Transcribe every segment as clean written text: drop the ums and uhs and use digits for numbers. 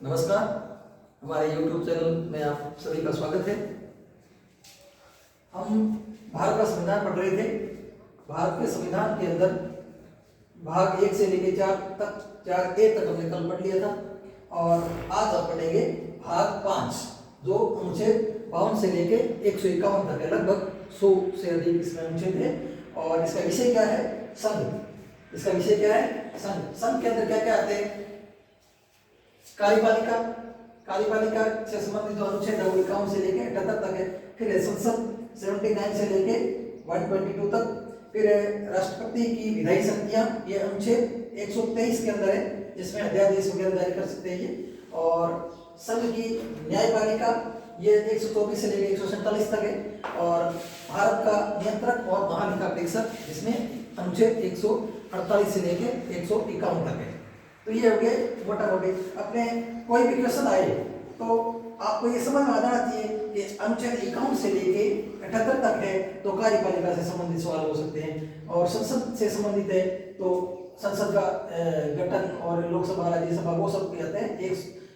नमस्कार, हमारे YouTube channel में आप सभी का स्वागत है। हम भारत का संविधान पढ़ रहे थे। भारत के संविधान के अंदर भाग 1 से लेकर 4 तक 4A तक हमने कल पढ़ लिया था और आज आप पढ़ेंगे भाग 5 जो अनुच्छेद 52 से लेकर 151 तक है। लगभग 100 से अधिक इसमें अनुच्छेद है और इसका विषय क्या है? संघ। इसका विषय क्या है? संघ। संघ के अंदर क्या क्या आते हैं? कार्यपालिका, कार्यपालिका से संबंधित जो अनुच्छेद है वो 51 से लेके 78 तक है। फिर है संसद 79 से लेके 122 तक। फिर है राष्ट्रपति की विधायी शक्तियां, ये अनुच्छेद 123 के अंदर है जिसमें अध्यादेश वगैरह जारी कर सकते हैं ये। और संघ की न्यायपालिका ये 124 से लेके 147 तक है। और भारत का नियंत्रक और महालेखापरीक्षक जिसमें अनुच्छेद 148 से लेके 151 तक है। तो ये हो गए मोटा मोटी। अपने कोई भी क्वेश्चन आए तो आपको ये समझ में आ जाना चाहिए कि अनुच्छेद 51 से लेके 78 तक है तो कार्यपालिका से संबंधित सवाल हो सकते हैं। और संसद से संबंधित है तो संसद का गठन और लोकसभा राज्यसभा वो सब कहते हैं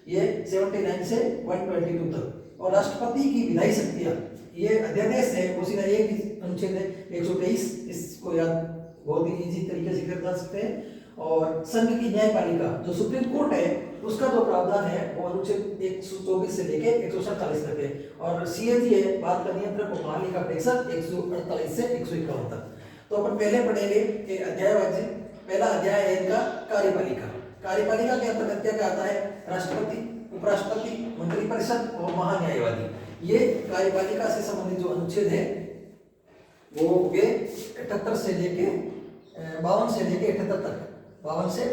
ये 79 से 122 तक। और राष्ट्रपति की विधायी शक्तियां ये अध्यादेश है, वो सीधा एक अनुच्छेद है 123, इसको याद बहुत ही इजी तरीके से कर सकते हैं। और संघ की न्यायपालिका जो सुप्रीम कोर्ट है उसका जो प्रावधान है वो अनुच्छेद 124 से लेके 147 तक है। और सीएजी है भारत का नियंत्रक और महालेखापरीक्षक 148 से 151 तक। तो अपन पहले पढ़ेंगे कि अध्यायवाची। पहला अध्याय है इनका कार्यपालिका। कार्यपालिका के अंतर्गत क्या आता है? राष्ट्रपति, उपराष्ट्रपति, मंत्रिपरिषद और महान्यायवादी। ये कार्यपालिका से संबंधित जो अनुच्छेद है वो वे 78 से लेके 52 से लेके 78 तक, 52 से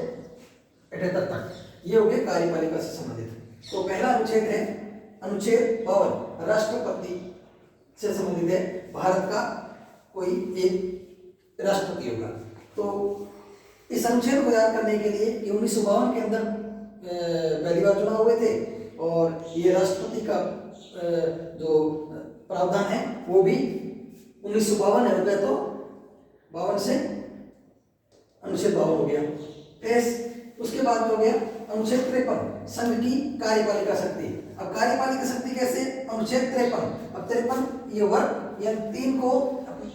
78 तक ये हो गए कार्यपालिका से संबंधित। तो पहला अनुच्छेद है अनुच्छेद 52, राष्ट्रपति से संबंधित है। भारत का कोई एक राष्ट्रपति होगा। तो इस अनुच्छेद को याद करने के लिए 1952 के अंदर पहली बार चुनाव हुए थे और ये राष्ट्रपति का जो प्रावधान है वो भी 1952 है। तो 52 से अनुच्छेद 52 हो गया। फिर उसके बाद हो गया अनुच्छेद 53, संघ की कार्यपालिका शक्ति। अब कार्यपालिका शक्ति कैसे? अनुच्छेद 53। अब 53 ये वर्ग या 3 को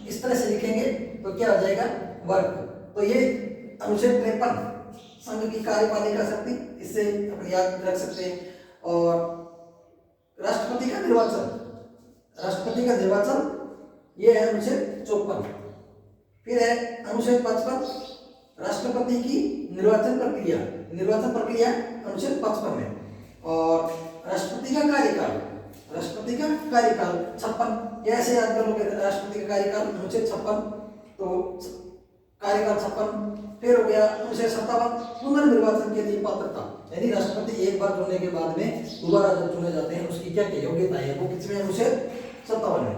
इस तरह से लिखेंगे तो क्या हो जाएगा? वर्ग। तो ये अनुच्छेद 53 संघ की कार्यपालिका शक्ति, इससे अपन याद रख सकते हैं। और राष्ट्रपति का निर्वाचन, राष्ट्रपति का निर्वाचन ये है अनुच्छेद 54। फिर है अनुच्छेद 55, राष्ट्रपति की निर्वाचन प्रक्रिया, निर्वाचन प्रक्रिया अनुच्छेद 55 में। और राष्ट्रपति का कार्यकाल, राष्ट्रपति का कार्यकाल 56, ऐसे याद कर लोगे राष्ट्रपति का कार्यकाल अनुच्छेद 56। तो कार्यकाल 56। फिर हो गया अनुच्छेद 57, पुनर्निर्वाचन के लिए पात्रता, यानी राष्ट्रपति एक बार चुनने के बाद में दोबारा जब चुने जाते हैं उसकी क्या योग्यता है, वो किसमें? अनुच्छेद 57 में।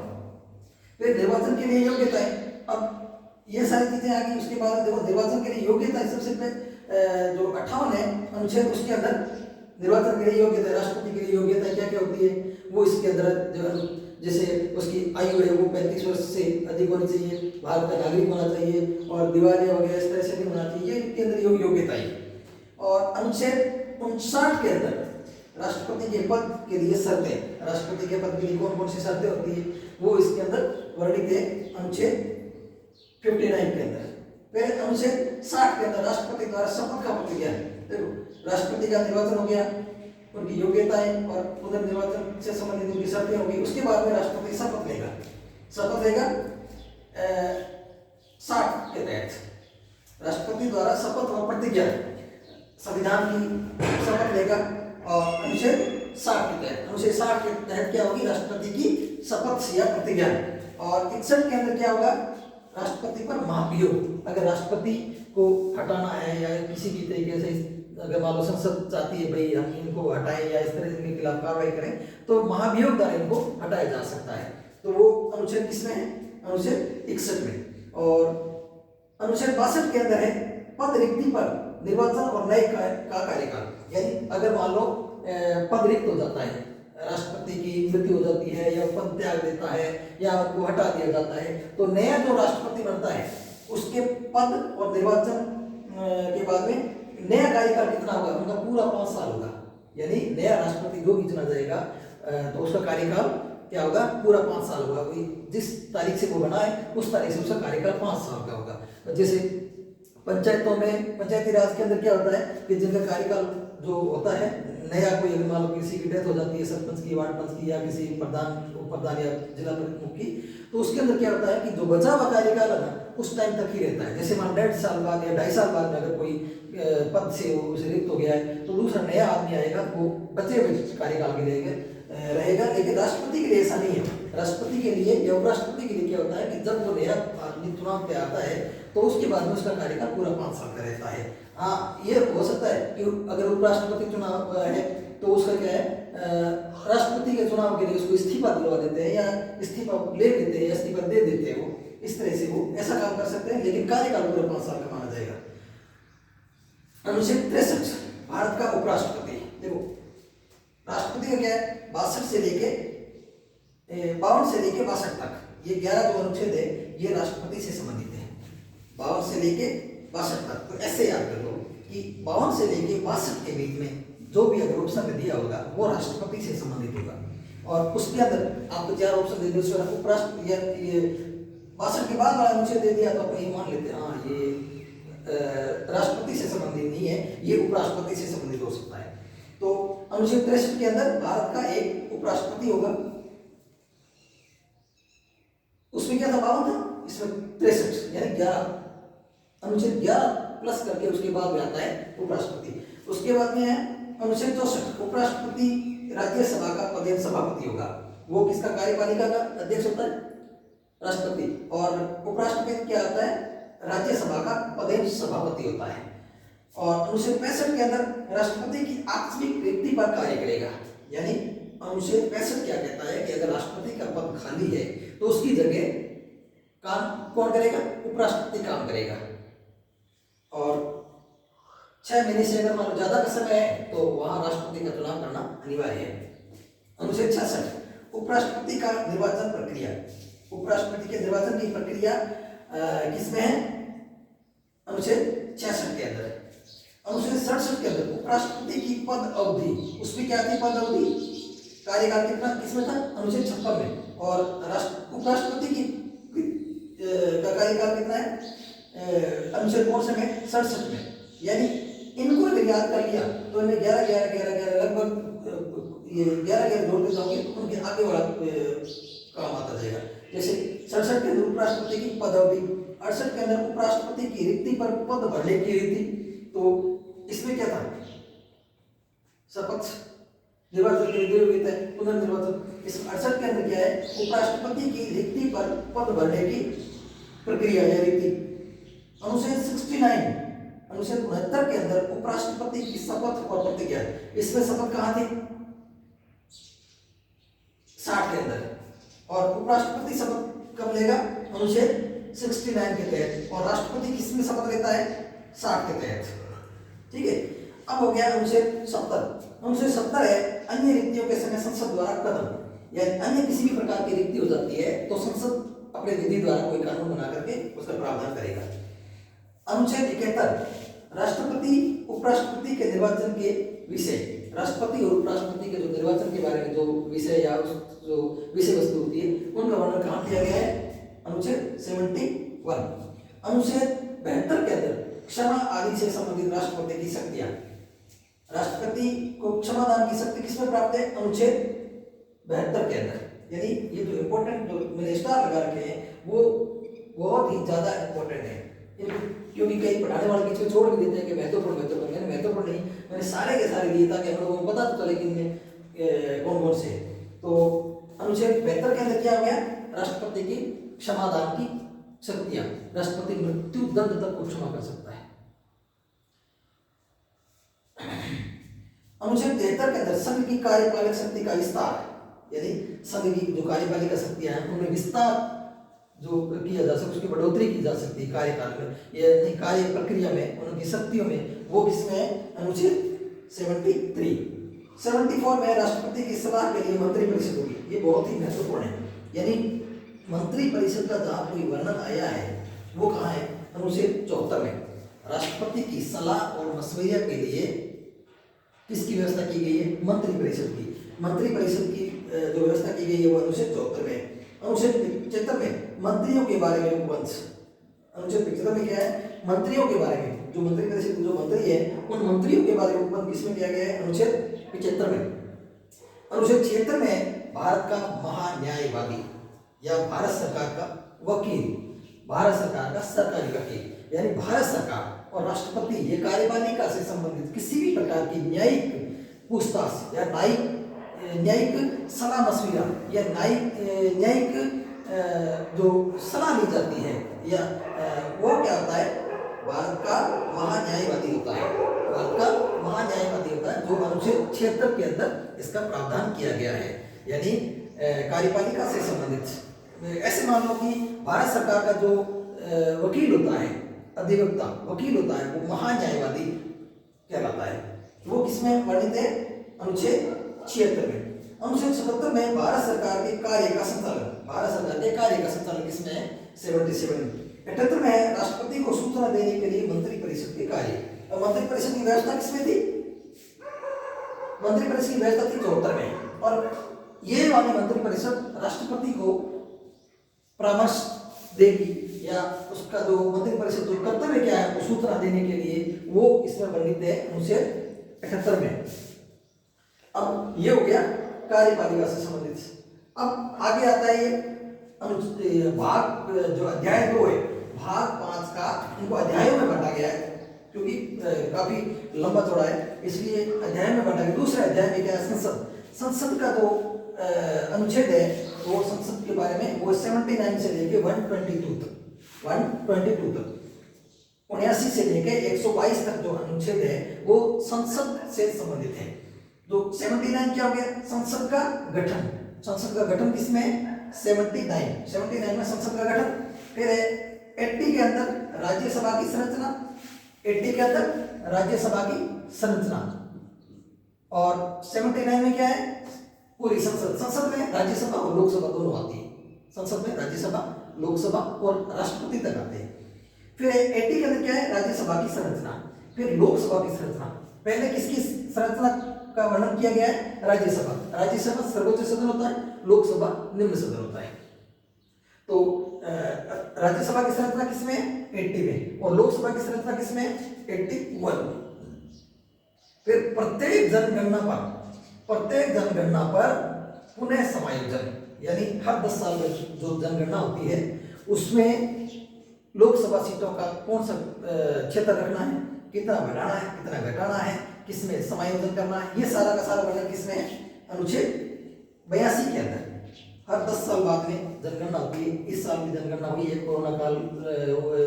फिर निर्वाचन के लिए योग्यता है। अब ये सारी चीजें आ गई। उसके बाद देखो निर्वाचन के लिए योग्यता सबसे पहले जो 58 है अनुच्छेद, उसके अंदर निर्वाचन के लिए योग्यता, राष्ट्रपति के लिए योग्यता क्या क्या होती है वो इसके अंदर जो जैसे उसकी आयु है वो 35 वर्ष से अधिक होनी चाहिए, भारत का नागरिक होना चाहिए और दिवालिया वगैरह इस तरह से नहीं होना चाहिए, इनके अंदर योग्यता है। और अनुच्छेद 59 के अंदर राष्ट्रपति के पद के लिए शर्तें, राष्ट्रपति के पद के लिए कौन कौन सी शर्तें होती है वो इसके अंदर वर्णित है अनुच्छेद 59 के अंदर। फिर अनुच्छेद 60 के अंदर राष्ट्रपति द्वारा शपथ का प्रतिज्ञान। देखो राष्ट्रपति का निर्वाचन हो गया, उनकी योग्यताएं और पुनर्निर्वाचन से संबंधित उनकी शर्तें होगी। उसके बाद में राष्ट्रपति शपथ लेगा, शपथ लेगा 60 के तहत राष्ट्रपति द्वारा शपथ और प्रतिज्ञा, संविधान की शपथ लेगा। और अनुच्छेद 60 के तहत, अनुच्छेद 60 के तहत क्या होगी? राष्ट्रपति की शपथ या प्रतिज्ञा। और 61 के अंदर क्या होगा? राष्ट्रपति पर महाभियोग। अगर राष्ट्रपति को हटाना है या किसी भी तरीके से अगर मान लो संसद चाहती है भाई हम इनको हटाएं या इस तरह इनके खिलाफ कार्रवाई करें तो महाभियोग द्वारा इनको हटाया जा सकता है। तो वो अनुच्छेद किसमें है? अनुच्छेद 61 में। और अनुच्छेद 62 के अंदर है पद रिक्ति पर निर्वाचन और नए का कार्यकाल। यानी अगर मान लो पद रिक्त हो जाता है, राष्ट्रपति की मृत्यु हो जाती है या पद त्याग देता है या वो हटा दिया जाता है तो नया जो राष्ट्रपति बनता है उसके पद और निर्वाचन के बाद में नया कार्यकाल कितना होगा? उनका पूरा 5 साल होगा। यानी नया राष्ट्रपति जो भी चुना जाएगा तो उसका कार्यकाल क्या होगा, पूरा 5 साल होगा। वही जिस तारीख से वो बना है उस तारीख से उसका कार्यकाल 5 साल का होगा। जैसे पंचायतों में, पंचायती राज के अंदर क्या होता है कि जिनका कार्यकाल जो होता है नया, कोई अगर मान लो किसी की डेथ हो जाती है, सरपंच की, वार्ड पंच की, या किसी प्रधान, उप प्रधान या जिला प्रमुख की, तो उसके अंदर क्या होता है कि जो बचा हुआ कार्यकाल है ना उस टाइम तक ही रहता है। जैसे मान 1.5 साल बाद या 2.5 साल बाद में अगर कोई पद से वो रिक्त हो गया है तो दूसरा नया आदमी आएगा, वो बचे हुए कार्यकाल के लिए रहेगा। लेकिन राष्ट्रपति के लिए ऐसा नहीं है। राष्ट्रपति के लिए या उपराष्ट्रपति के लिए क्या होता है कि जब वो नया आदमी चुनाव पे आता है तो उसके बाद में उसका कार्यकाल पूरा 5 साल का रहता है। हाँ, ये हो सकता है कि अगर उपराष्ट्रपति चुनाव है तो उसका क्या है, राष्ट्रपति के चुनाव के लिए उसको इस्तीफा दिलवा देते हैं या इस्तीफा ले लेते हैं या इस्तीफा दे देते हैं, वो इस तरह से वो ऐसा काम कर सकते हैं। लेकिन कार्यकाल पूरा 5 साल का माना जाएगा। अनुच्छेद 63 भारत का उपराष्ट्रपति। देखो राष्ट्रपति का क्या है, 62 से लेके 52 से लेके 62 तक, ये 11 जो अनुच्छेद है ये राष्ट्रपति से संबंधित है। 52 से लेके 62 तक। तो ऐसे याद कर लो कि 52 से लेके 62 के बीच में जो भी अगर ऑप्शन दिया होगा वो राष्ट्रपति से संबंधित होगा। और उसके अंदर आपको 4 ऑप्शन दे दिए, उपराष्ट्रपति ये 62 के बाद वाला अनुच्छेद दे दिया तो अपने मान लेते हैं हाँ ये राष्ट्रपति से संबंधित नहीं है, ये उपराष्ट्रपति से संबंधित हो सकता है। तो अनुच्छेद 63 के अंदर भारत का एक उपराष्ट्रपति होगा। उसमें क्या था, 52 था, इसमें 63 यानी 11, अनुच्छेद 11 प्लस करके उसके बाद में आता है उपराष्ट्रपति। उसके बाद में है अनुच्छेद 64, उपराष्ट्रपति राज्यसभा का पदेन सभापति होगा। वो किसका, कार्यपालिका का अध्यक्ष होता है राष्ट्रपति, और उपराष्ट्रपति क्या होता है, राज्यसभा का पदेन सभापति होता है। और अनुच्छेद 65 के अंदर राष्ट्रपति की आकस्मिक रिक्ति पर कार्य करेगा। यानी अनुच्छेद 65 क्या कहता है कि अगर राष्ट्रपति का पद खाली है तो उसकी जगह काम कौन करेगा, उपराष्ट्रपति काम करेगा। और 6 महीने से अगर मान लो ज्यादा का समय है तो वहां राष्ट्रपति का चुनाव करना अनिवार्य है। अनुच्छेद 66 उपराष्ट्रपति का निर्वाचन प्रक्रिया। उपराष्ट्रपति के निर्वाचन की प्रक्रिया किसमें है, अनुच्छेद 66 के अंदर। अनुच्छेद 67 के अंदर उपराष्ट्रपति की पद अवधि, उसमें क्या थी पद अवधि, कार्यकाल कितना किसमें था, अनुच्छेद 56 में। और उपराष्ट्रपति की का कार्यकाल कितना है, अनुच्छेद कौन से में, 67 में। यानी इनको अगर याद कर लिया तो इन्हें 11 11 11 11 लगभग ये 11 11 जोड़ते जाओगे तो उनके आगे वाला काम आता जाएगा। जैसे 67 के अंदर उपराष्ट्रपति की पद अवधि, 68 के अंदर उपराष्ट्रपति की रिक्ति पर पद भरने की रीति। तो इसमें क्या था, शपथ, निर्वाचन के लिए पुनर्निर्वाचन। इस 68 के अंदर क्या है, उपराष्ट्रपति की रिक्ति पर पद भरने की प्रक्रिया या रीति। अनुच्छेद 69, अनुच्छेद 69 के अंदर उपराष्ट्रपति की शपथ और प्रतिज्ञा। इसमें शपथ कहाँ थी, 60 के अंदर। और उपराष्ट्रपति शपथ कब लेगा, अनुच्छेद 69 के तहत। और राष्ट्रपति किसमें शपथ लेता है, 60 के तहत। ठीक है, अब हो गया अनुच्छेद 70। अनुच्छेद 70 है अन्य रिक्तियों के समय संसद द्वारा कदम, यानी अन्य किसी भी प्रकार की रिक्ति हो जाती है तो संसद अपने विधि द्वारा कोई कानून बना करके उसका प्रावधान करेगा। अनुच्छेद 71 राष्ट्रपति उपराष्ट्रपति के निर्वाचन के विषय। राष्ट्रपति और उपराष्ट्रपति के जो निर्वाचन के बारे में जो विषय या जो विषय वस्तु होती है उनका वर्णन कहाँ किया गया है, अनुच्छेद 71। अनुच्छेद 72 के अंदर क्षमा आदि से संबंधित राष्ट्रपति की शक्तियां। राष्ट्रपति को क्षमादान की शक्ति किसमें प्राप्त है, अनुच्छेद 72 के अंदर। यानी ये जो इम्पोर्टेंट जो मैंने स्टार लगा रखे हैं वो बहुत ही ज्यादा इम्पोर्टेंट है, क्योंकि कई पढ़ाने वाले बीच में छोड़ भी देते हैं कि महत्वपूर्ण महत्वपूर्ण। मैंने महत्वपूर्ण नहीं, मैंने सारे के सारे दिए ताकि हम लोगों को पता तो चले कि इनमें कौन कौन से। तो अनुच्छेद 72 के अंदर क्या हो गया, राष्ट्रपति की क्षमादान की शक्तियां। राष्ट्रपति मृत्यु दंड तक को क्षमा कर सकता है। अनुच्छेद 73 के अंदर संघ की कार्यपालक शक्ति का विस्तार, यानी संघ की जो कार्यपालिका शक्तियां हैं उनमें विस्तार जो किया जा सके, उसकी बढ़ोतरी की जा सकती है कार्यकाल में, यानी कार्य प्रक्रिया में, उनकी शक्तियों में। वो किसमें, अनुच्छेद 74 में राष्ट्रपति की सलाह के लिए मंत्री परिषद होगी। ये बहुत ही महत्वपूर्ण है। यानी मंत्री परिषद का जहाँ कोई वर्णन आया है वो कहाँ है, अनुच्छेद 74 में। राष्ट्रपति की सलाह और मशवरे के लिए किसकी व्यवस्था की गई है? मंत्रिपरिषद की। मंत्रिपरिषद की जो व्यवस्था की गई है वो अनुच्छेद 74 में। अनुच्छेद 75 में मंत्रियों के बारे में उपवंश। अनुच्छेद 75 में क्या है? मंत्रियों के बारे में, जो मंत्रिपरिषद जो मंत्री है उन मंत्रियों के बारे में उपबंध किसमें किया गया है? अनुच्छेद 75 में। अनुच्छेद 76 में भारत का महान्यायवादी या भारत सरकार का वकील, भारत सरकार का सरकारी वकील यानी भारत सरकार और राष्ट्रपति ये कार्यपालिका से संबंधित किसी भी प्रकार की न्यायिक पूछताछ या न्यायिक सलाह मशविरा या न्यायिक जो सलाह ली जाती है या वो क्या होता है? भारत का महान्यायवादी होता है। भारत का महान्यायवादी होता है जो अनुच्छेद 76 के अंदर इसका प्रावधान किया गया है, यानी कार्यपालिका से संबंधित। ऐसे मान लो कि भारत सरकार का जो वकील होता है, अधिवक्ता वकील होता है, वो महान्यायवादी कहलाता है। वो किसमें वर्णित है? अनुच्छेद 76 में। अनुच्छेद 77 में भारत सरकार के कार्य का संचालन, भारत सरकार के कार्य का संचालन किसमें है? 77। 78 में राष्ट्रपति को सूचना देने के लिए मंत्रिपरिषद के कार्य। और मंत्रिपरिषद की व्यवस्था किसमें थी? मंत्रिपरिषद की व्यवस्था थी 74 में। और ये वाली मंत्रिपरिषद राष्ट्रपति को परामर्श देगी या उसका जो मंत्रिपरिषद जो कर्तव्य क्या है वो सूचना देने के लिए वो इसमें वर्णित है अनुच्छेद 78 में। अब ये हो गया कार्यपालिका से संबंधित। अब आगे आता है ये भाग जो अध्याय 2 है, भाग 5 का इनको अध्यायों में बांटा गया है क्योंकि काफी लंबा चौड़ा है, इसलिए अध्याय में बांटा गया। दूसरे अध्याय में क्या है? संसद। संसद का जो अनुच्छेद है वो संसद के बारे में वो 79 से लेके 122 तक 79 से लेके 122 तक जो अनुच्छेद है वो संसद से संबंधित है। तो 79 क्या हो गया? संसद का गठन। संसद का गठन किसमें? 79 में संसद का गठन। फिर 80 के अंदर राज्यसभा की संरचना, 80 के अंदर राज्यसभा की संरचना। और 79 में क्या है? पूरी संसद। संसद में राज्यसभा और लोकसभा दोनों आती है। संसद में राज्यसभा, लोकसभा और राष्ट्रपति तक आते हैं। फिर 80 के अंदर क्या है? राज्यसभा की संरचना, फिर लोकसभा की संरचना। पहले किसकी संरचना का वर्णन किया गया है? राज्यसभा। राज्यसभा सर्वोच्च सदन होता है, लोकसभा निम्न सदन होता है। तो राज्यसभा की संरचना किसमें? 80 में। और लोकसभा की संरचना किसमें? 81। फिर प्रत्येक जनगणना पर पुनः समायोजन, यानी हर 10 साल में जो जनगणना होती है उसमें लोकसभा सीटों का कौन सा क्षेत्र रखना है, कितना बढ़ाना है, कितना घटाना है, किसमें समायोजन करना है, ये सारा का सारा वर्णन किसमें है? अनुच्छेद 82 के अंदर। हर 10 साल बाद में जनगणना होती है। इस साल भी जनगणना हुई है, कोरोना काल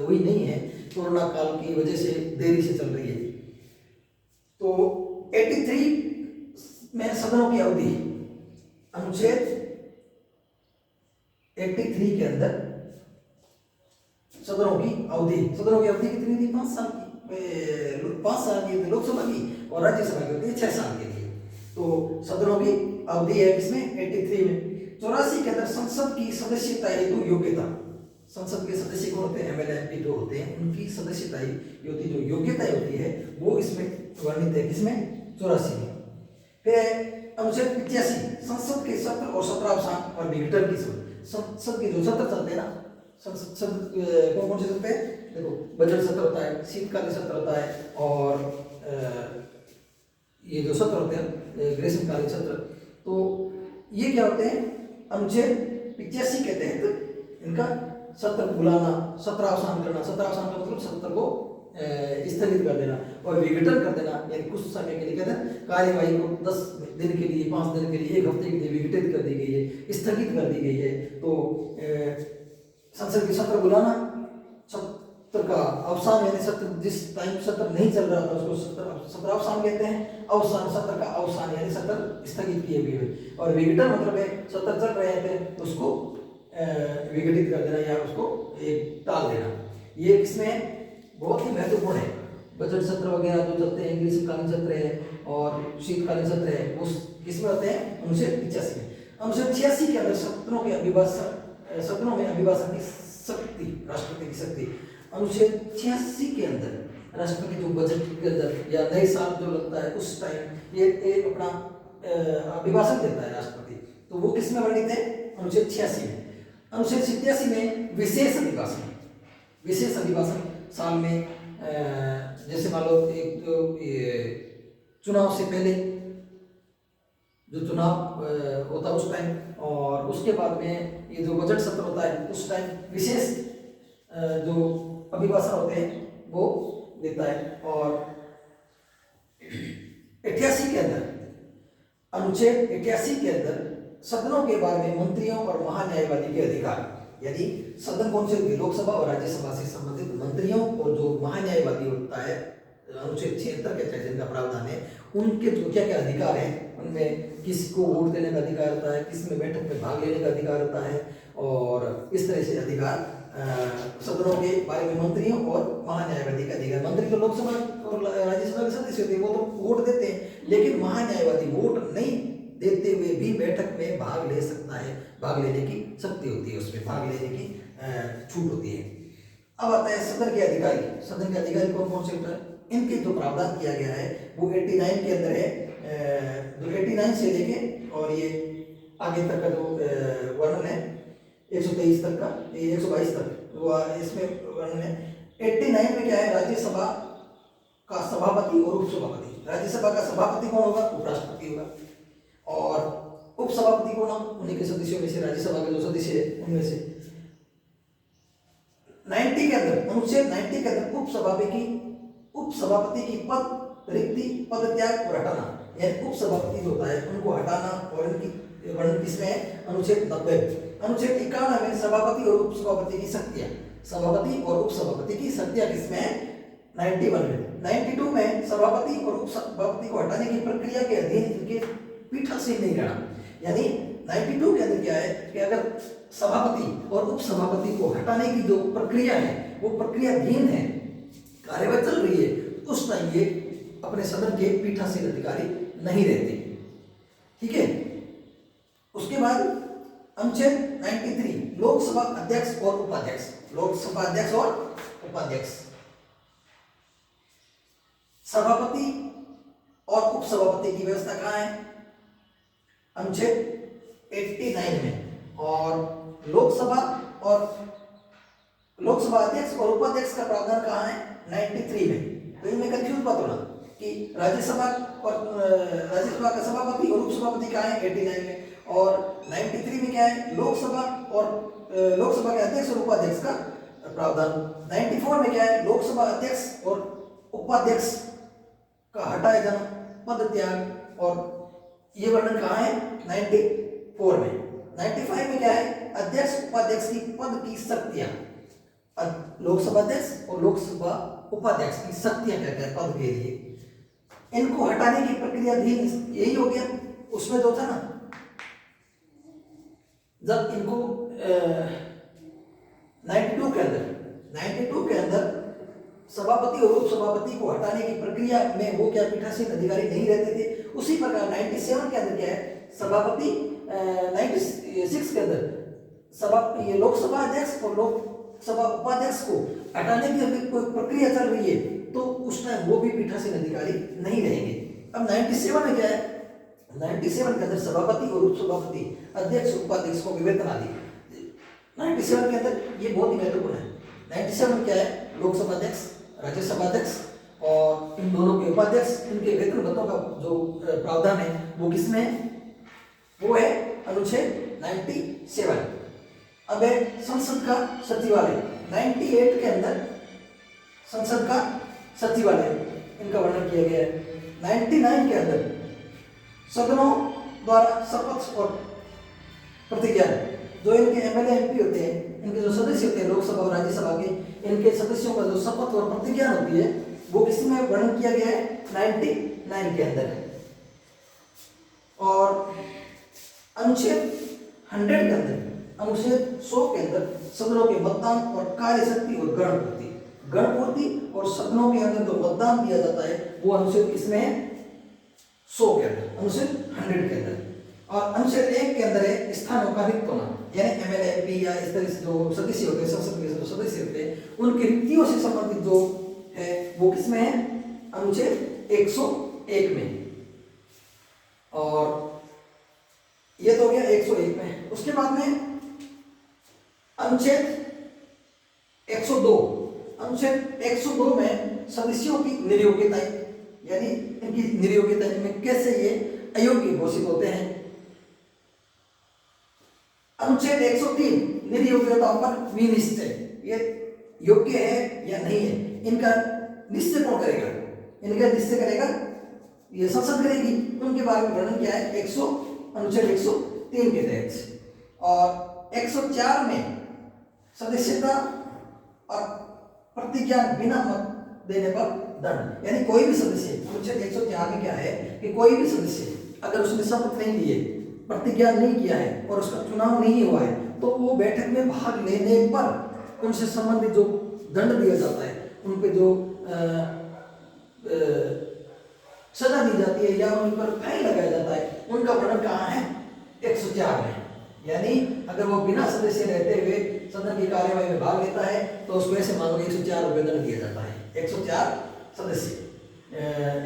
हुई नहीं है, कोरोना काल की वजह से देरी से चल रही है। तो 83 में सदनों की अवधि, अनुच्छेद 83 के अंदर सदनों की अवधि कितनी थी? 5 साल की। 5 साल की लोकसभा की और राज्यसभा की होती है 6 साल के लिए। तो सदनों की अवधि है इसमें 83 में। 84 के अंदर संसद की सदस्यता हेतु योग्यता, संसद के सदस्य कौन होते हैं? एमएलए एमपी जो होते हैं उनकी सदस्यता होती जो योग्यता होती है वो इसमें वर्णित है। किसमें? 84 में। फिर अनुच्छेद 85 संसद के सत्र और सत्रावसान और विघटन की संसद के जो सत्र चलते हैं ना, संसद कौन कौन से सत्र हैं? देखो, बजट सत्र होता है, शीतकालीन सत्र होता है और ये जो सत्र होते हैं ग्रीष्मकालीन सत्र। तो ये क्या होते हैं? अनुच्छेद 85 के तहत इनका सत्र बुलाना, सत्रावसान करना। सत्रावसान का मतलब सत्र को स्थगित कर देना और विघटन कर देना, यानी कुछ समय के लिए कहते हैं कार्यवाही को 10 दिन के लिए, 5 दिन के लिए, 1 हफ्ते के लिए विघटित कर दी गई है, स्थगित कर दी गई है। तो संसद की सत्र बुलाना, सत्र का अवसान यानी सत्र जिस टाइम सत्र नहीं चल रहा था उसको सत्रावसान कहते हैं। अवसान, सत्र का अवसान यानी सत्र स्थगित किए हुए। और विघटन मतलब है सत्र चल रहे थे उसको विघटित कर देना या उसको टाल देना। ये किसमें बहुत ही महत्वपूर्ण है। बजट सत्र वगैरह जो चलते हैं, ग्रीष्मकालीन सत्र है और शीतकालीन सत्र है, उस किसमें होते हैं? अनुच्छेद 85 में। अनुच्छेद 86 के अंदर सदनों में अभिभाषण की शक्ति, राष्ट्रपति की शक्ति। अनुच्छेद 86 के अंदर राष्ट्रपति जो बजट के अंदर या नए साल जो लगता है उस टाइम ये अपना अभिभाषण देता है राष्ट्रपति, तो वो किस में वर्णित है? अनुच्छेद 86 में। अनुच्छेद 87 में विशेष अभिभाषण, विशेष अभिभाषण साल में जैसे मान लो एक तो ये चुनाव से पहले जो चुनाव होता है उस टाइम, और उसके बाद में ये जो बजट सत्र होता है उस टाइम विशेष जो अभिभाषण होते हैं वो देता है। और 88 के अंदर, अनुच्छेद 88 के अंदर सदनों के बारे में मंत्रियों और महान्यायवादी के अधिकार, यदि सदन कौन से होते हैं? लोकसभा और राज्यसभा से संबंधित मंत्रियों और जो महान्यायवादी होता है अनुच्छेद 76 के तहत जिनका प्रावधान है, उनके जो क्या क्या अधिकार हैं, उनमें किसको वोट देने का अधिकार होता है, किसमें बैठक में भाग लेने का अधिकार होता है, और इस तरह से अधिकार सदनों के बारे में मंत्रियों और महान्यायवादी का अधिकार। मंत्री तो लोकसभा और राज्यसभा के सदस्य होते हैं, वो तो वोट देते हैं, लेकिन महान्यायवादी वोट नहीं देते हुए भी बैठक में भाग ले सकता है, भाग लेने की शक्ति होती है, उसमें भाग लेने की छूट होती है। अब आता है सदन के अधिकारी। सदन के अधिकारी कौन कौन से होता है? इनके जो प्रावधान किया गया है वो 89 के अंदर है, जो 89 से लेके और ये आगे तक का जो वर्णन है 123 तक का, 122 तक वो इसमें वर्णन है। 89 में क्या है? राज्यसभा का सभापति और उपसभापति। राज्यसभा का सभापति कौन होगा? उपराष्ट्रपति होगा, और उपसभापति कौन होगा? उन्हीं के सदस्यों में से, राज्यसभा के जो सदस्य है उनमें से। 90 के अंदर, अनुच्छेद 90 के अंदर उपसभापति की पद रिक्ति, पद त्याग और हटाना, यानी उपसभापति जो होता है उनको हटाना, और इनकी वर्णन किसमें है? अनुच्छेद 90। अनुच्छेद 51 में सभापति और उपसभापति की शक्तियां, सभापति और उपसभापति की शक्तियां किसमें है? 91 में। 92 में सभापति और उपसभापति को हटाने की प्रक्रिया के अधीन इनके पीठासीन नहीं रहना, यानी 92 के अंदर क्या है कि अगर सभापति और उपसभापति को हटाने की जो प्रक्रिया है वो प्रक्रियाधीन है, कार्यवाही चल रही है, उस टाइम ये अपने सदन के पीठासीन अधिकारी नहीं रहते। ठीक है। उसके बाद अनुच्छेद 93 लोकसभा अध्यक्ष और उपाध्यक्ष। लोकसभा अध्यक्ष और उपाध्यक्ष, सभापति और उपसभापति की व्यवस्था कहाँ है? अनुच्छेद 89 में। और लोकसभा अध्यक्ष और उपाध्यक्ष का प्रावधान कहाँ है? 93 में। तो इनमें कंफ्यूज मत होना कि राज्यसभा का सभापति और उपसभापति कहाँ है? 89 में। और 93 में क्या है? लोकसभा के अध्यक्ष और उपाध्यक्ष का प्रावधान। 94 में क्या है? लोकसभा अध्यक्ष और उपाध्यक्ष का हटाया जाना, पद त्याग, और ये वर्णन कहाँ है? 94 में। 95 में क्या है? अध्यक्ष उपाध्यक्ष की पद की शक्तियां, लोकसभा अध्यक्ष और लोकसभा उपाध्यक्ष की शक्तियां क्या क्या पद के लिए, इनको हटाने की प्रक्रिया अधीन, यही हो गया। उसमें जो था ना, जब इनको 92 के अंदर सभापति और उपसभापति को हटाने की प्रक्रिया में वो क्या पीठासीन अधिकारी नहीं रहते थे, उसी प्रकार 97 के अंदर क्या है? सभापति 96 के अंदर ये लोकसभा अध्यक्ष और लोकसभा उपाध्यक्ष को हटाने की अगर कोई प्रक्रिया चल रही है तो उस टाइम वो भी पीठासीन अधिकारी नहीं रहेंगे। अब 97 में क्या है? 97 के अंदर सभापति और उपसभापति, अध्यक्ष उपाध्यक्ष को वेतन आदि। 97 के अंदर ये बहुत ही महत्वपूर्ण है। 97 क्या है? लोकसभा अध्यक्ष, राज्यसभा अध्यक्ष और इन दोनों के उपाध्यक्ष, इनके वेतन भत्तों का जो प्रावधान है वो किसमें है? वो है अनुच्छेद 97। अब है संसद का सचिवालय। 98 के अंदर संसद का सचिवालय, इनका वर्णन किया गया है। 99 के अंदर सदनों द्वारा शपथ और प्रतिज्ञा, जो इनके एमएलए एमपी होते हैं, इनके जो सदस्य होते हैं लोकसभा और राज्यसभा के, इनके सदस्यों का जो शपथ और प्रतिज्ञा होती है वो किसमें वर्णन किया गया है? 99 के अंदर है। और अनुच्छेद 100 के अंदर, अनुच्छेद 100 के अंदर सदनों के मतदान और कार्य शक्ति और गणपूर्ति और सदनों के अंदर जो मतदान दिया जाता है वो अनुच्छेद किसमें है? 100 के अंदर, अनुच्छेद 100 के अंदर। और अनुच्छेद 1 के अंदर है स्थानों का रिक्त होना, यानी एमएलए एमपी या इस तरह से जो सदस्य होते हैं, संसद के जो सदस्य होते हैं, उनकी रिक्तियों से संबंधित जो है वो किसमें है? अनुच्छेद 101 में। और ये तो हो गया 101 में। उसके बाद में अनुच्छेद 102, अनुच्छेद 102 में सदस्यों की निरयोग्यता, यानी इनकी निरयोग्यता में कैसे ये अयोग्य घोषित होते हैं। अनुच्छेद 103 निरयोग्यताओं पर विनिश्चय, ये योग्य है या नहीं है, इनका निश्चय कौन करेगा? इनका निश्चय करेगा ये संसद करेगी। उनके बारे में वर्णन क्या है? अनुच्छेद 103 के तहत। और 104 में सदस्यता और प्रतिज्ञा बिना मत देने पर दंड, यानी कोई भी सदस्य, अनुच्छेद 104 में क्या है कि कोई भी सदस्य अगर उसने शपथ नहीं ली है, प्रतिज्ञा नहीं किया है और उसका चुनाव नहीं हुआ है, तो वो बैठक में भाग लेने पर उनसे संबंधित जो दंड दिया जाता है, उन पे जो सजा दी जाती है या उन पर फाइन लगाया जाता है, उनका वर्णन कहाँ है? 104 में। यानी अगर वो बिना सदस्य रहते हुए सदन की कार्यवाही में भाग लेता है तो उसको ऐसे मानो 104 रुपये दंड दिया जाता है। 104 सदस्य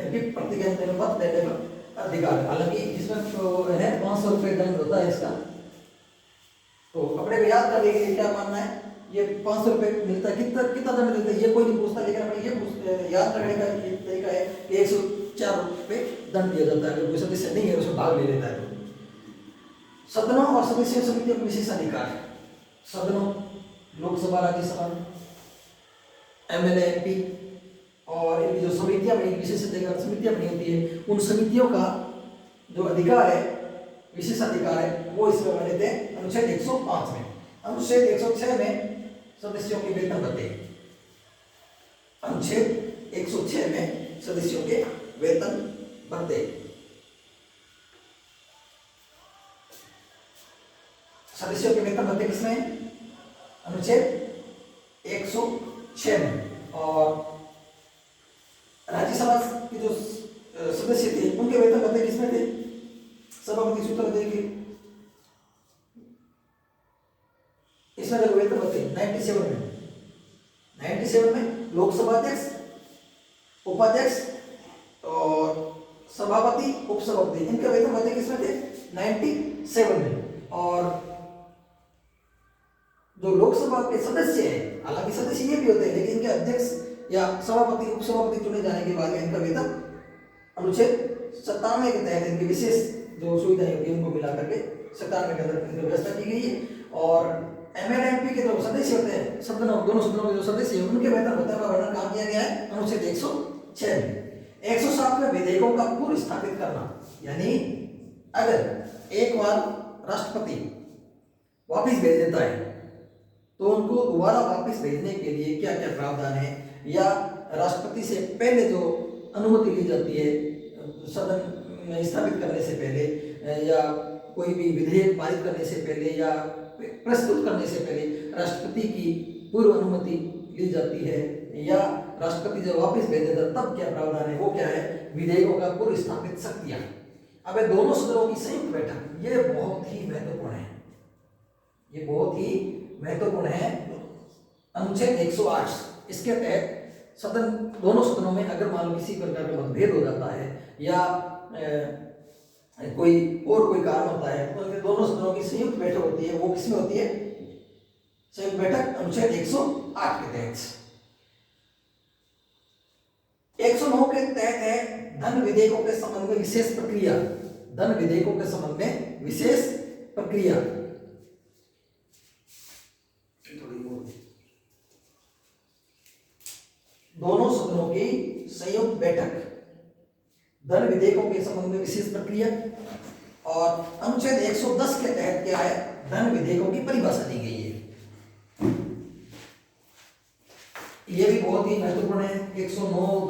इनकी प्रतिज्ञा देने मत देने पर अधिकार, हालांकि इसमें तो है 500 रुपये दंड होता है इसका। तो अपने को याद करने के लिए क्या मानना है? ये 500 रुपये मिलता है, कितना दंड देता है ये कोई नहीं पूछता, लेकिन अपने ये याद रखने का ये तरीका है कि 104 रुपये दंड दिया जाता है अगर कोई सदस्य नहीं है उसमें भाग ले लेता है तो। सदनों और सदस्य समितियों के विशेष अधिकार, सदनों, लोकसभा, राज्यसभा, एमएलए, एमपी और इनकी जो समितियां बनी, विशेष अधिकार समितियां बनी होती है, उन समितियों का जो अधिकार है, विशेष अधिकार है, वो इसमें वर्णित है अनुच्छेद 105 में। अनुच्छेद 106 में सदस्यों के वेतन भत्ते, अनुच्छेद 106 में सदस्यों के वेतन भत्ते। सदस्यों के वेतन भत्ते किसमें? अनुच्छेद 106 में। और राज्यसभा के जो सदस्य थे उनके वेतन भत्ते किसमें थे? सभापति सूत्र देखिए, इसमें देखो वेतन भत्ते 97 में लोकसभा अध्यक्ष, उपाध्यक्ष और सभापति, उपसभापति, इनके वेतन भत्ते किसमें थे? 97 में। और जो लोकसभा के सदस्य हैं, हालांकि सदस्य ये भी होते हैं, लेकिन इनके अध्यक्ष या सभापति, उपसभापति चुने जाने के बाद इनका वेतन अनुच्छेद 97 के तहत इनकी विशेष जो सुविधाएं होती है उनको मिला करके 97 के अंदर इनकी व्यवस्था की गई है। और एमएलए, एमपी के जो सदस्य होते हैं, सदनों, दोनों सदनों के जो सदस्य हैं, उनके वेतन भत्ते का वर्णन कहाँ किया गया है? अनुच्छेद 106 में। 107 में विधेयकों का पूर्व स्थापित करना, यानी अगर एक बार राष्ट्रपति वापिस भेज देता है तो उनको दोबारा वापस भेजने के लिए क्या क्या प्रावधान है, या राष्ट्रपति से पहले जो अनुमति ली जाती है सदन में स्थापित करने से पहले, या कोई भी विधेयक पारित करने से पहले या प्रस्तुत करने से पहले राष्ट्रपति की पूर्व अनुमति ली जाती है, या राष्ट्रपति जब वापस भेज देता तब क्या प्रावधान है? वो क्या है? विधेयकों का पूर्व स्थापित शक्तियां। अब दोनों सदनों की संयुक्त बैठक, ये बहुत ही महत्वपूर्ण है, ये बहुत ही महत्वपूर्ण है। अनुच्छेद 108, इसके तहत सदन, दोनों सदनों में अगर मान लो किसी प्रकार का मतभेद हो जाता है या कोई कारण होता है तो दोनों सदनों की संयुक्त बैठक होती है। वो किसमें होती है? संयुक्त बैठक अनुच्छेद 108 के तहत। 109 के तहत है धन विधेयकों के संबंध में विशेष प्रक्रिया, धन विधेयकों के संबंध में विशेष प्रक्रिया। दोनों सदनों की संयुक्त बैठक, धन विधेयकों के संबंध में विशेष प्रक्रिया। और अनुच्छेद 110 के तहत क्या है? धन विधेयकों की परिभाषा दी गई है। यह भी बहुत ही महत्वपूर्ण है। 109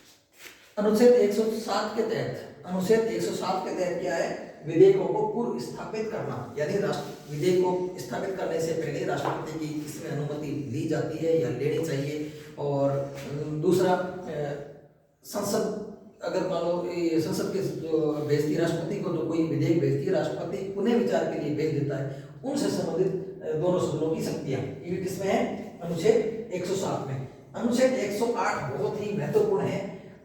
अनुच्छेद 107 के तहत, अनुच्छेद 107 के तहत क्या है? विधेयकों को पूर्व स्थापित करना, यानी राष्ट्र विधेयक को स्थापित करने से पहले राष्ट्रपति की इसमें अनुमति ली जाती है या लेनी चाहिए। और दूसरा, संसद अगर मान लो संसद के जो भेजती राष्ट्रपति को, तो कोई विधेयक भेजती है, राष्ट्रपति पुनः विचार के लिए भेज देता है, उनसे संबंधित दोनों सदनों की शक्तियां, ये किसमें है? अनुच्छेद 107 में। अनुच्छेद 108 बहुत ही महत्वपूर्ण है।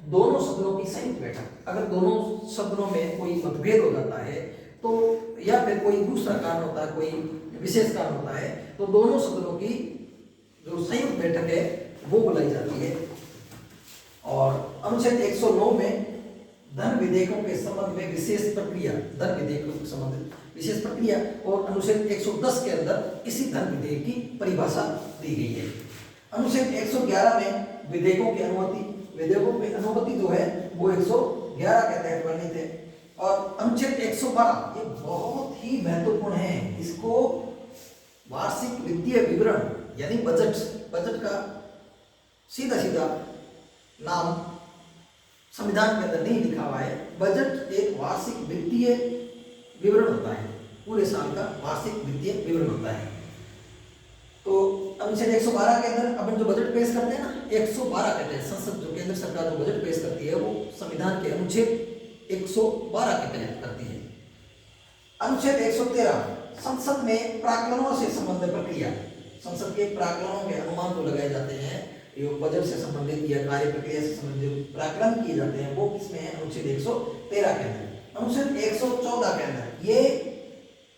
दोनों सदनों की संयुक्त बैठक, अगर दोनों सदनों में कोई मतभेद हो जाता है तो, या फिर कोई दूसरा कारण होता है, कोई विशेष कारण होता है, तो दोनों सदनों की जो संयुक्त बैठक है वो बुलाई जाती है। और अनुच्छेद 109 में धन विधेयकों के संबंध में विशेष प्रक्रिया, धन विधेयकों के संबंध में विशेष प्रक्रिया, और अनुच्छेद 110 के अंदर इसी धन विधेयक की परिभाषा दी गई है। अनुच्छेद 111 में विधेयकों की अनुमति, विधेयकों की अनुमति जो है वो 111 के तहत वर्णित है। और अनुच्छेद 112 ये बहुत ही महत्वपूर्ण है, इसको वार्षिक वित्तीय विवरण यानी बजट, बजट का सीधा सीधा नाम संविधान के अंदर नहीं लिखा हुआ है। बजट एक वार्षिक वित्तीय विवरण होता है, पूरे साल का वार्षिक वित्तीय विवरण होता है। तो अनुच्छेद 112 के अंदर अपन जो बजट पेश करते हैं ना, 112 कहते हैं, संसद जो केंद्र सरकार जो बजट पेश करती है वो संविधान के अनुच्छेद 112 के तहत करती है। अनुच्छेद 113 संसद में प्राक्कलनों से संबंधित प्रक्रिया, संसद के प्राक्कलनों के अनुमान तो लगाए जाते हैं, जो बजट से संबंधित या कार्य प्रक्रिया से संबंधित प्राक्कलन किए जाते हैं वो किसमें है, अनुच्छेद 113 के अंदर। अनुच्छेद 114 के अंदर ये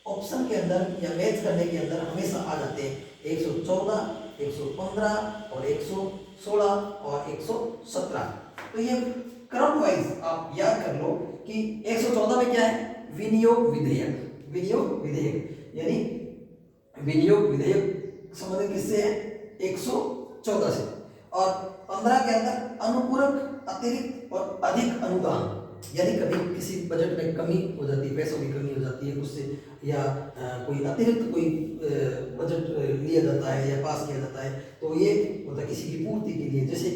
ऑप्शन के अंदर या मैच करने के अंदर हमेशा आ जाते हैं 114, 115 और 116 और 117। तो ये क्रम वाइज आप याद कर लो कि 114 में क्या है, विनियोग विधेयक, विनियोग विधेयक यानी विनियोग विधेयक संबंधित किससे है, 114 से। और 15 के अंदर अनुपूरक, अतिरिक्त और अधिक अनुदान, यानी कभी किसी बजट में कमी हो जाती है, पैसों की कमी हो जाती है उससे, या कोई अतिरिक्त कोई बजट लिया जाता है या पास किया जाता है, तो ये होता है किसी की पूर्ति के लिए। जैसे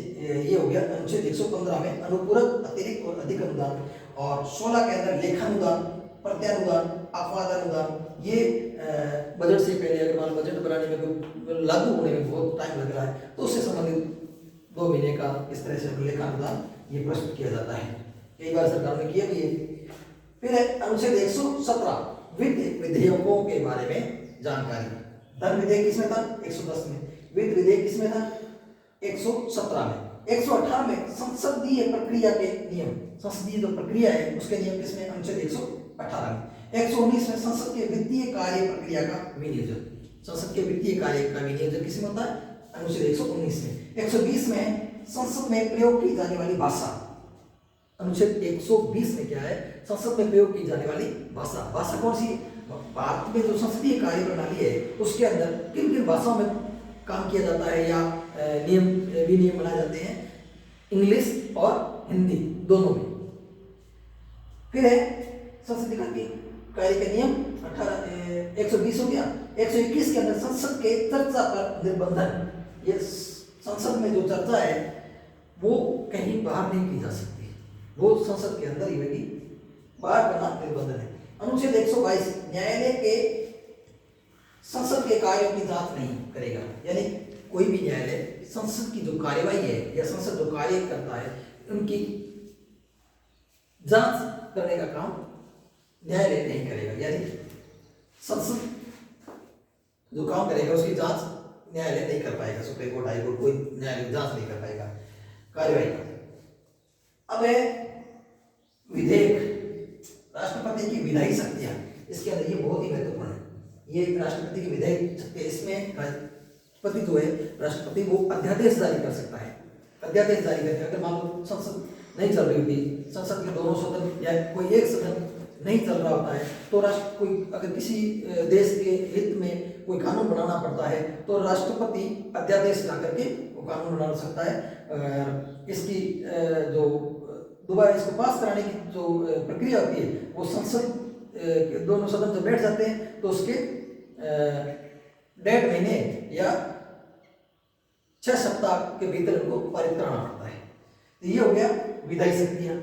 ये हो गया अनुच्छेद 115 में अनुपूरक, अतिरिक्त और अधिक अनुदान। और 16 के अंदर लेखानुदान, प्रत्यानुदान, अपवादानुदान, ये बजट से पहले अगर मान बजट बनाने में कोई लागू होने में बहुत टाइम लग रहा है तो उससे संबंधित 2 महीने का इस तरह से लेखानुदान ये प्रस्तुत किया जाता है, कई बार सरकार ने किया भी है। फिर अनुच्छेद 117 वित्त विधेयकों के बारे में जानकारी, धन विधेयक किसमें था, 110 में, वित्त विधेयक किसमें था, 117 में। 118 में संसदीय प्रक्रिया के नियम, संसदीय जो प्रक्रिया है उसके नियम किसमें, अनुच्छेद 118 में। 119 में संसद के वित्तीय कार्य प्रक्रिया का विनियोजन, संसद के वित्तीय कार्य का विनियोजन किसमें होता है, अनुच्छेद 119 में। 120 में संसद में प्रयोग की जाने वाली भाषा, अनुच्छेद 120 में क्या है, संसद में प्रयोग की जाने वाली भाषा, भाषा कौन सी, भारत में जो संसदीय कार्य प्रणाली है उसके अंदर किन किन भाषाओं में काम किया जाता है या नियम विनियम बनाए जाते हैं, इंग्लिश और हिंदी दोनों में। फिर है संसदीय कार्य के नियम 120 हो गया। 121 के अंदर संसद के चर्चा पर निर्बंधन, ये संसद में जो चर्चा है वो कहीं बाहर नहीं की जा सकती, वो संसद के अंदर ही होगी, बाहर करना निर्बंधन है। अनुच्छेद 122 न्यायालय के संसद के कार्यों की जांच नहीं करेगा, यानी कोई भी न्यायालय संसद की जो कार्यवाही है या संसद जो कार्य करता है उनकी जांच करने का काम न्यायालय नहीं करेगा, यानी संसद जो काम करेगा उसकी जांच न्यायालय नहीं कर पाएगा, सुप्रीम कोर्ट, हाई कोर्ट, कोई न्यायालय जांच नहीं कर पाएगा कार्यवाही का। अब है विधेयक, राष्ट्रपति की विधायी शक्तियां, इसके अंदर ये बहुत ही महत्वपूर्ण है, ये राष्ट्रपति की विधायी शक्ति, इसमें राष्ट्रपति जो है, राष्ट्रपति वो अध्यादेश जारी कर सकता है, अध्यादेश जारी करके अगर मान लो संसद नहीं चल रही होती, संसद के दोनों सदन या कोई एक सदन नहीं चल रहा होता है, तो राष्ट्र कोई अगर किसी देश के हित में कोई कानून बनाना पड़ता है तो राष्ट्रपति अध्यादेश ला करके वो कानून बना सकता है। इसकी जो दोबारा इसको पास कराने की जो प्रक्रिया होती है वो संसद के दोनों सदन जब बैठ जाते हैं तो उसके 1.5 महीने या 6 सप्ताह के भीतर उनको पारित कराना पड़ता है। तो ये हो गया विधायी शक्तियां।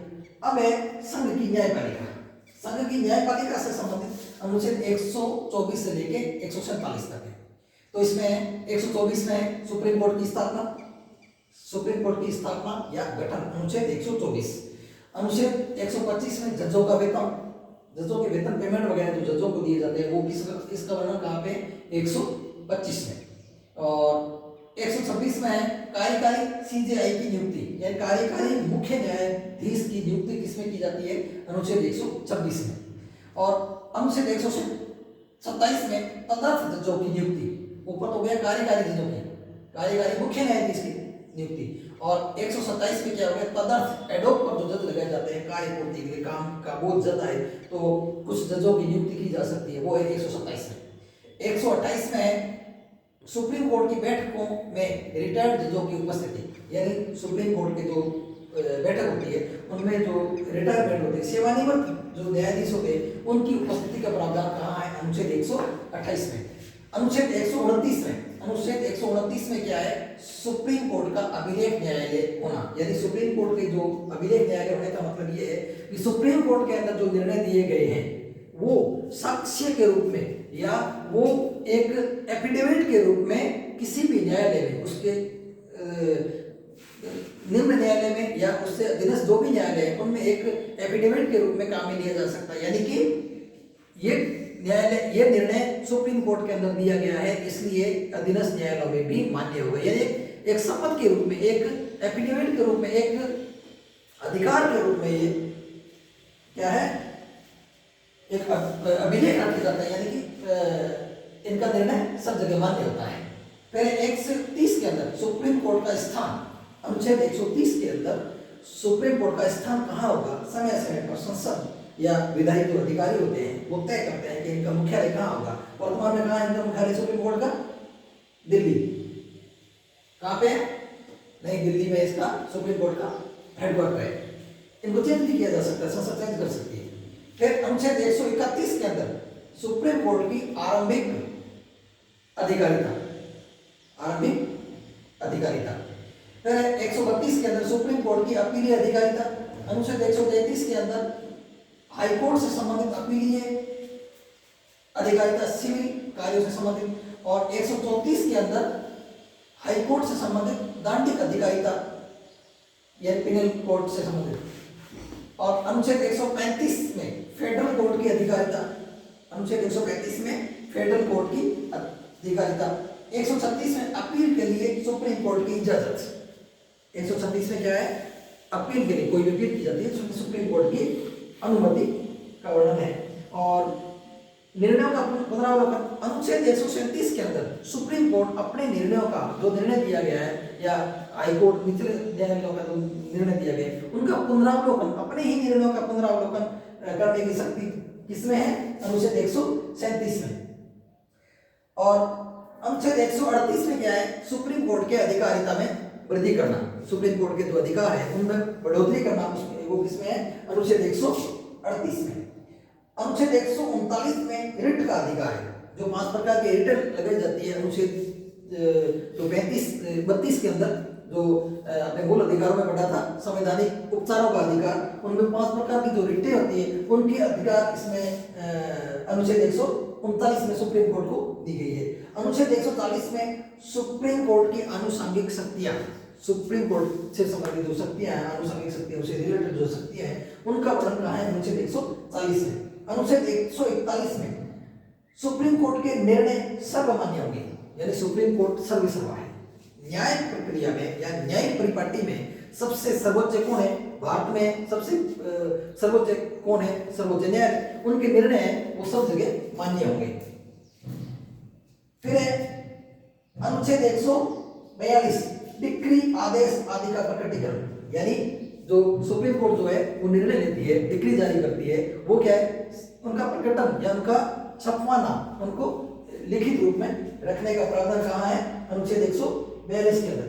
अब है संघ की न्यायपालिका, संघ की न्यायपालिका से संबंधित अनुच्छेद 124 से लेके 147 तक है। तो इसमें 124 में सुप्रीम कोर्ट की स्थापना, सुप्रीम कोर्ट की स्थापना या गठन, अनुच्छेद 124। अनुच्छेद 125 में जजों का वेतन, जजों के वेतन पेमेंट वगैरह जो जजों को दिए जाते हैं वो किस, इसका वर्णन कहाँ पे, 125 में। और 126 में है कार्यकारी सीजेआई की नियुक्ति, यानी कार्यकारी मुख्य न्यायाधीश की नियुक्ति किसमें की जाती है? अनुच्छेद 126 में। और अनुच्छेद 127 में तदर्थ जजों की नियुक्ति, ऊपर तो गया कार्यकारी जजों की, कार्यकारी मुख्य न्यायाधीश की नियुक्ति, और 127 में क्या हो गया? तदर्थ एडोक पर जो जज लगाए जाते हैं कार्य पूर्ति के लिए, काम का बोझ ज्यादा है तो कुछ जजों की नियुक्ति की जा सकती है, वो है 127 में। 128 में सुप्रीम कोर्ट की बैठकों में रिटायर्ड जजों की उपस्थिति, यानी सुप्रीम कोर्ट के जो बैठक होती है उनमें जो रिटायरमेंट होते हैं, सेवानिवृत्त जो न्यायाधीश होते हैं, उनकी उपस्थिति का प्रावधान कहाँ है? अनुच्छेद 128 में। अनुच्छेद 129 में, अनुच्छेद 129 में क्या है? सुप्रीम कोर्ट का अभिलेख न्यायालय होना, यानी सुप्रीम कोर्ट के जो अभिलेख न्यायालय होने का मतलब ये है कि सुप्रीम कोर्ट के अंदर जो निर्णय दिए गए हैं वो साक्ष्य के रूप में या वो एक एफिडेविट के रूप में किसी भी न्यायालय में, उसके निम्न न्यायालय में या उससे अधीनस्थ जो भी न्यायालय है उनमें एक एफिडेविट के रूप में काम में लिया जा सकता है, यानी कि ये न्यायालय, ये निर्णय सुप्रीम कोर्ट के अंदर दिया गया है इसलिए अधीनस्थ न्यायालयों में भी मान्य होगा, यानी एक शपथ के रूप में, एक एफिडेविट के रूप में, एक अधिकार के रूप में ये क्या है? एक अभिलेख रखा जाता है, यानी कि इनका निर्णय सब जगह मान्य होता है। फिर 130 के अंदर सुप्रीम कोर्ट का स्थान, अनुच्छेद 130 के अंदर सुप्रीम कोर्ट का स्थान कहाँ होगा? समय समय पर संसद या विधायी जो अधिकारी होते हैं वो तय करते हैं कि इनका मुख्यालय कहाँ होगा। वर्तमान में कहाँ है इनका मुख्यालय सुप्रीम कोर्ट का? दिल्ली। कहाँ पे है? नई दिल्ली में इसका सुप्रीम कोर्ट का हेडक्वार्टर है। इनको चेंज भी किया जा सकता है, संसद चेंज कर सकती है। फिर अनुच्छेद 131 के अंदर सुप्रीम कोर्ट की आरंभिक अधिकारिता, आरंभिक अधिकारिता। फिर 132 के अंदर सुप्रीम कोर्ट की अपीलीय अधिकारिता। अनुच्छेद 133 के अंदर हाई कोर्ट से संबंधित अपीलीय अधिकारिता, सिविल कार्यों से संबंधित। और 134 के अंदर हाई कोर्ट से संबंधित दांडिक अधिकारिता, यानी पिनल कोर्ट से संबंधित। और अनुच्छेद 135 में फेडरल कोर्ट की अधिकारिता, अनुच्छेद 135 में फेडरल कोर्ट की अधिकारिता। 136 में अपील के लिए सुप्रीम कोर्ट की इजाजत। 136 में क्या है? अपील के लिए कोई भी अपील की जाती है तो सुप्रीम कोर्ट की अनुमति का वर्णन है। और निर्णयों का पुनरावलोकन, अनुच्छेद 137 के अंदर सुप्रीम कोर्ट अपने निर्णयों का, जो निर्णय दिया गया है या हाई कोर्ट निचले न्यायालयों का जो निर्णय दिया गया है उनका पुनरावलोकन, अपने ही निर्णयों का पुनरावलोकन करने की शक्ति किसमें है? अनुच्छेद 137 में। और अनुच्छेद 138 में क्या है? सुप्रीम कोर्ट के अधिकारिता में वृद्धि करना, सुप्रीम कोर्ट के जो अधिकार है उनमें बढ़ोतरी करना, उसमें वो किसमें है? अनुच्छेद 138 में। अनुच्छेद 139 में रिट का अधिकार है, जो 5 प्रकार की रिट लगाई जाती है। अनुच्छेद जो 32 के अंदर जो अपने मूल अधिकारों में पढ़ा था, संवैधानिक उपचारों का अधिकार, उनमें 5 प्रकार की जो रिटें होती है उनके अधिकार इसमें अनुच्छेद 139 में सुप्रीम कोर्ट को दी गई है। अनुच्छेद 140 में सुप्रीम कोर्ट की आनुषंगिक शक्तियां, सुप्रीम कोर्ट से संबंधित जो शक्तियां हैं, आनुषंगिक शक्तियां, उससे रिलेटेड जो शक्तियां हैं उनका वर्णन कहाँ है? अनुच्छेद 140 में। अनुच्छेद 141 में सुप्रीम कोर्ट के निर्णय सर्वमान्य होंगे, यानी सुप्रीम कोर्ट सर्वसर्वा है। न्यायिक प्रक्रिया में या न्यायिक परिपाटी में सबसे सर्वोच्च कौन है? भारत में सबसे सर्वोच्च कौन है? सर्वोच्च न्यायालय। उनके निर्णय वो सब जगह मान्य होंगे। फिर अनुच्छेद 142 डिक्री, आदेश आदि का प्रकटीकरण, यानी जो सुप्रीम कोर्ट जो है वो निर्णय लेती है, डिक्री जारी करती है, वो क्या है? उनका प्रकटन या उनका छपवाना, उनको लिखित रूप में रखने का प्रावधान कहाँ है? अनुच्छेद 142 के अंदर।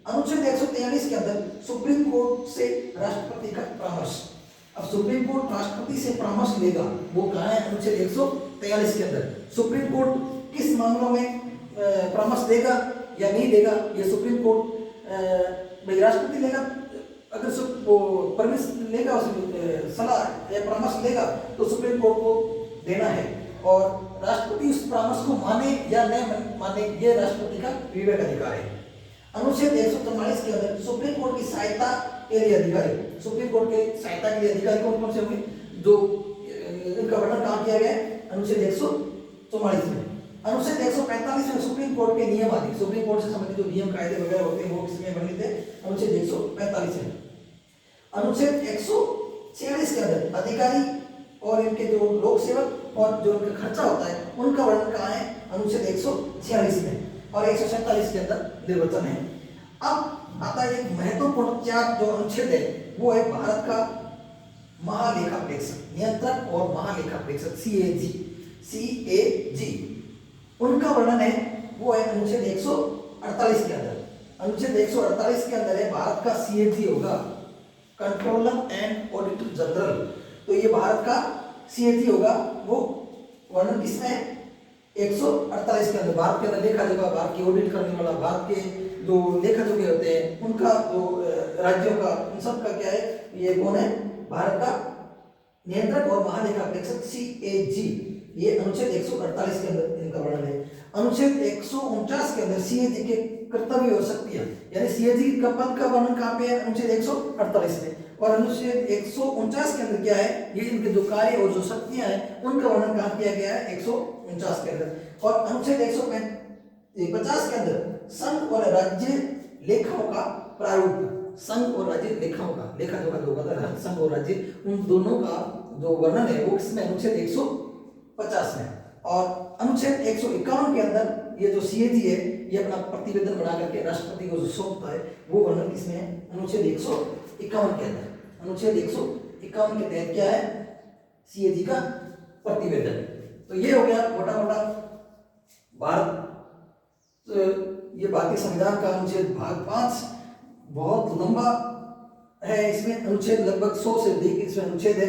अनुच्छेद 143 के अंदर सुप्रीम कोर्ट से राष्ट्रपति का परामर्श। अब सुप्रीम कोर्ट राष्ट्रपति से परामर्श लेगा, वो कहाँ है? अनुच्छेद 143 के अंदर। सुप्रीम कोर्ट किस मामलों में परामर्श देगा या नहीं देगा, ये सुप्रीम कोर्ट भाई राष्ट्रपति लेगा, अगर वो परमिशन लेगा, उसमें सलाह या परामर्श लेगा तो सुप्रीम कोर्ट को देना है, और राष्ट्रपति उस परामर्श को माने या न माने ये राष्ट्रपति का विवेक अधिकार है। अनुच्छेद 144 के अंदर सुप्रीम कोर्ट की सहायता के लिए अधिकारी, सुप्रीम कोर्ट के सहायता के लिए अधिकारी कौन कौन से होंगे? जो इनका वर्णन कहाँ किया गया है? अनुच्छेद 144 में। अनुच्छेद 145 में सुप्रीम कोर्ट के नियम आदि, सुप्रीम कोर्ट से संबंधित जो नियम कायदे वगैरह होते हैं वो किसमें वर्णित है? अनुच्छेद 145 में। अनुच्छेद 146 के अंदर अधिकारी और इनके जो लोक सेवक और जो उनका खर्चा होता है उनका वर्णन कहाँ है? अनुच्छेद 146 में। और 147 के अंदर निर्वचन है। अब आता है एक महत्वपूर्ण चार जो अनुच्छेद है वो है भारत का महालेखा प्रेक्षक, नियंत्रक और महालेखा प्रेक्षक CAG, उनका वर्णन है वो है अनुच्छेद 148 के अंदर। अनुच्छेद 148 के अंदर है भारत का CAG होगा कंट्रोलर एंड ऑडिटर जनरल। तो ये भारत का CAG होगा, वो वर्णन किसमें है? 148 के अंदर। भारत के अंदर लेखा जोखा, भारत की ऑडिट करने वाला, भारत के जो लेखा जोखे होते हैं उनका, जो राज्यों का, उन सब का क्या है? ये कौन है? भारत का नियंत्रक और महालेखा प्रेक्षक CAG, ये अनुच्छेद 148 के अंदर इनका वर्णन है। अनुच्छेद 149 के अंदर CAG के कर्तव्य और शक्तियां, यानी CAG का पद का वर्णन कहाँ पे है? अनुच्छेद 148 में। और अनुच्छेद 149 के अंदर क्या है? ये इनके जो कार्य और जो शक्तियां हैं उनका वर्णन कहाँ किया गया है? 149 के अंदर। और अनुच्छेद 150 के अंदर संघ और राज्य लेखाओं का प्रारूप, संघ और राज्य लेखाओं का, लेखा जोखा जो होता है संघ और राज्य, उन दोनों का जो वर्णन है वो किसमें? अनुच्छेद 150 में। और अनुच्छेद 151 के अंदर ये जो CAG है ये अपना प्रतिवेदन बना करके राष्ट्रपति को जो सौंपता है वो वर्णन किसमें है? अनुच्छेद 151 के अंदर। अनुच्छेद 151 के तहत क्या है? CAG का प्रतिवेदन। तो ये हो गया मोटा मोटा भारत, ये भारतीय संविधान का अनुच्छेद भाग 5 बहुत लंबा है। इसमें अनुच्छेद लगभग 100 से अधिक इसमें अनुच्छेद है,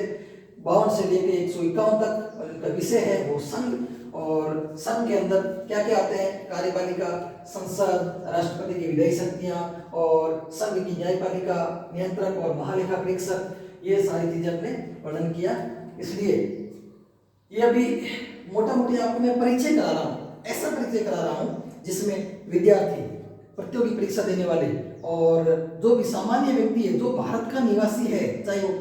52 से लेकर 151 तक। और इनका विषय है वो संघ, और संघ के अंदर क्या क्या आते हैं? कार्यपालिका, संसद, राष्ट्रपति की विधायी शक्तियां और संघ की न्यायपालिका, नियंत्रक और महालेखा प्रेक्षक, ये सारी चीजें हमने वर्णन किया। इसलिए ये अभी मोटा मोटी आपको मैं परिचय करा रहा हूँ, ऐसा परिचय करा रहा हूँ जिसमें विद्यार्थी, प्रतियोगी परीक्षा देने वाले और जो भी सामान्य व्यक्ति है, जो भारत का निवासी है, चाहे वो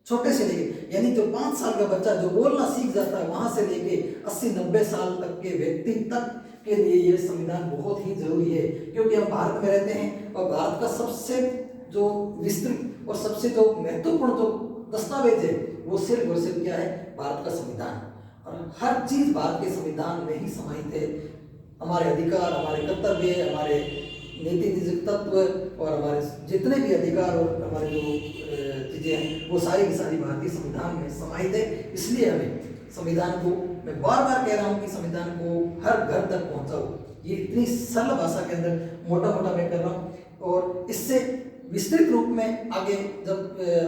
छोटे से लेके, यानी जो 5 साल का बच्चा जो बोलना सीख जाता है वहां से लेके 80-90 साल तक के व्यक्ति तक के लिए ये संविधान बहुत ही जरूरी है। क्योंकि हम भारत में रहते हैं और भारत का सबसे जो विस्तृत और सबसे जो महत्वपूर्ण जो दस्तावेज है वो सिर्फ और सिर्फ क्या है? भारत का संविधान। और हर चीज भारत के संविधान में ही समाहित है। हमारे अधिकार, हमारे कर्तव्य, हमारे नीति निजी तत्व और हमारे जितने भी अधिकार और हमारे जो चीजें हैं वो सारी की सारी भारतीय संविधान में समाहित है। इसलिए हमें संविधान को, मैं बार बार कह रहा हूँ कि संविधान को हर घर तक पहुंचाओ। ये इतनी सरल भाषा के अंदर मोटा मोटा मैं कर रहा हूँ, और इससे विस्तृत रूप में आगे जब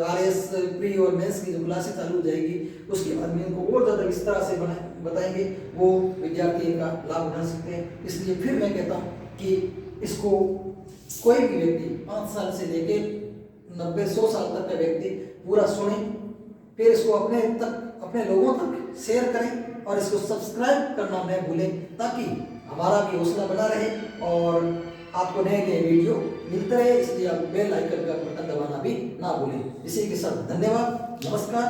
RS प्री और मेंस की जो क्लासेस चालू हो जाएगी उसके बाद में इनको और ज़्यादा इस तरह से बताएंगे, वो विद्यार्थी इनका लाभ उठा सकते हैं। इसलिए फिर मैं कहता हूँ कि इसको कोई भी व्यक्ति 5 साल से लेके 90-100 साल तक का व्यक्ति पूरा सुने, फिर इसको अपने लोगों तक शेयर करें और इसको सब्सक्राइब करना न भूलें, ताकि हमारा भी हौसला बना रहे और आपको नए नए वीडियो मिलते रहे। इसलिए आप बेल आइकन का बटन दबाना भी ना भूलें। इसी के साथ धन्यवाद, नमस्कार।